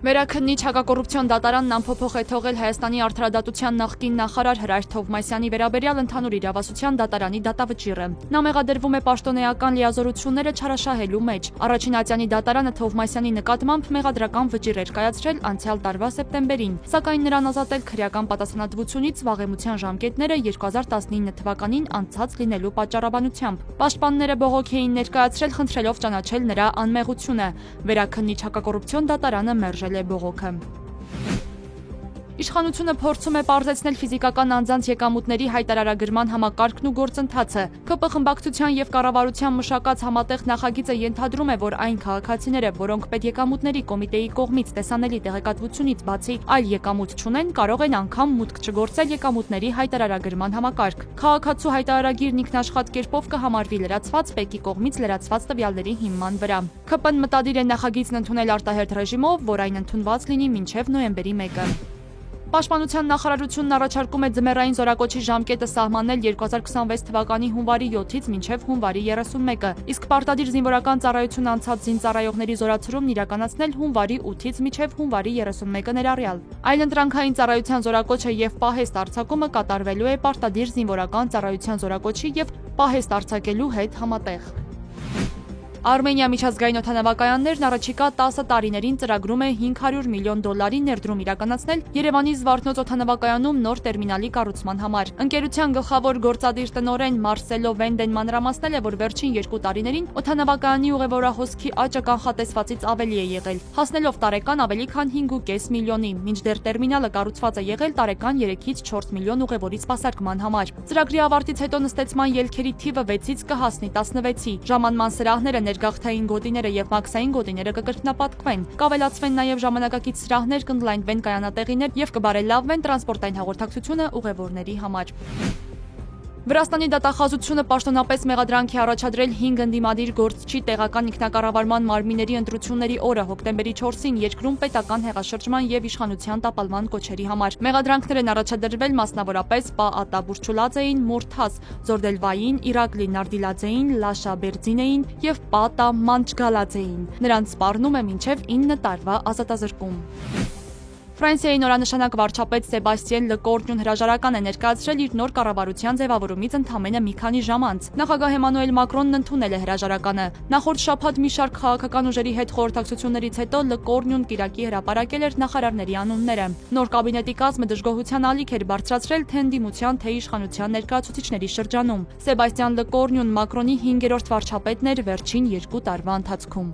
Վերաքննիչ հակակոռուպցիոն դատարանն անփոփոխ է թողել Հայաստանի արդարադատության նախկին նախարար Հրայր Թովմասյանի վերաբերյալ ընդհանուր իրավասության դատարանի դատավճիռը։ Նա մեղադրվում է պաշտոնեական լիազորությունները չարաշահելու մեջ։ Առաջին ատյանի դատարանը Թովմասյանի նկատմամբ մեղադրական վճիռ էր կայացրել անցյալ տարվա սեպտեմբերին, սակայն նրան ազատել քրեական պատասխանատվությունից վաղեմության ժամկետները 2019 թվականին անցած լինելու պատճառաբանությամբ։ Պաշտպանները բողոք էին ներկայացրել, խնդրելով ճանաչել նրա անմեղությունը։ Վերաքննիչ հակակոռուպցիոն դատարանը մերժել է բողոքը։ Իշխանությունը փորձում է պարզեցնել ֆիզիկական անձանց եկամուտների հայտարարագրման համակարգն ու գործընթացը։ ԿՊ խմբակցության եւ կառավարության մշակած համատեղ նախագիծը ենթադրում է, որ այն քաղաքացիները, որոնք պետեկամուտների կոմիտեի կողմից տեսանելի տեղեկատվությունից բացի այլ եկամուտ չունեն, կարող են անգամ մուտք չգործել եկամուտների հայտարարագրման համակարգ։ Քաղաքացու հայտարարագիրն ինքնաշխատ կերպով կհամարվի լրացված ՊԵԿ-ի կողմից լրացված տվյալների հիման վրա։ ԿՊ-ն մտադիր է նախագիծն ընդունել արտահերթ ռեժիմով, որ այն ընդունված լինի մինչև նոյեմբերի 1-ը։ Պաշտպանության նախարարությունն առաջարկում է ձմեռային զորակոչի ժամկետը սահմանել 2026 թվականի հունվարի 7-ից մինչև հունվարի 31-ը, իսկ պարտադիր զինվորական ծառայություն անցած զինծառայողների զորացումն իրականացնել հունվարի 8-ից մինչև հունվարի 31-ը ներառյալ։ Այլընտրանքային ծառայության զորակոչը եւ պահեստ արձակումը կատարվելու է պարտադիր զինվորական ծառայության զորակոչի եւ պահեստ արձակելու հետ համատեղ։ Արմենիա միջազգային օդանավակայաններն առաջիկա 10 տարիներին ծրագրում է $500 միլիոն ներդրում իրականացնել Երևանի Զվարթնոց օդանավակայանում նոր տերմինալի կառուցման համար։ Ընկերության գլխավոր գործադիր տնօրեն Մարսելո Վենդեն մանրամասնել է, որ վերջին 2 տարիներին օդանավակայանի ուղևորահոսքի աճը կանխատեսվածից ավելի է եղել, հասնելով տարեկան ավելի քան 5.5 միլիոնի, մինչդեռ տերմինալը կառուցված է եղել տարեկան 3-ից 4 միլիոն ուղևորի սպասարկման համար։ Ծրագրի ավարտից հետո նստեցման ելքերի թիվը 6-ից կհասնի 16-ի։ Ժամանման սրահները ներգաղթային գոտիները եւ մաքսային գոտիները կկրկնապատկվեն, կավելացվեն նաեւ ժամանակակից սրահներ, կընդլայնվեն կայանատեղիներ եւ կբարելավվեն տրանսպորտային հաղորդակցությունը ուղևորների համար։ Վրաստանի դատախազությունը պաշտոնապես մեղադրանք է առաջադրել 5 ընդդիմադիր գործչի տեղական ինքնակառավարման մարմինների ընտրությունների օրը հոկտեմբերի 4-ին երկրում պետական հեղաշրջման եւ իշխանության տապալման կոչերի համար։ Մեղադրանքներ են առաջադրվել մասնավորապես Պաատա Բուրչուլաձեին, Մուրթաս Զորդելվային, Իրակլի Նարդիլաձեին, Լաշա Բերձինեին եւ Պաատա Մանչգալաձեին։ Նրանց սպառնում է մինչեւ 9 տարվա ազատազրկում։ Ֆրանսիայի նորանշանակ վարչապետ Սեբաստիեն Լկորնյուն հրաժարական է ներկայացրել իր նոր կառավարության ձևավորումից ընդամենը մի քանի ժամ անց։ Նախագահ Էմանուել Մակրոնն ընդունել է հրաժարականը։ Նախորդ շաբաթ մի շարք քաղաքական ուժերի հետ խորհրդակցություններից հետո Լկորնյուն կիրակի հրապարակել էր նախարարների անունները։ Նոր կաբինետի կազմը դժգոհության ալիք էր բարձրացրել թե ընդդիմության, թե իշխանության ներկայացուցիչների շրջանում։ Սեբաստիան Լկորնյուն Մակրոնի 5-րդ վարչապետն էր վերջին 2 տարվա ընթացքում։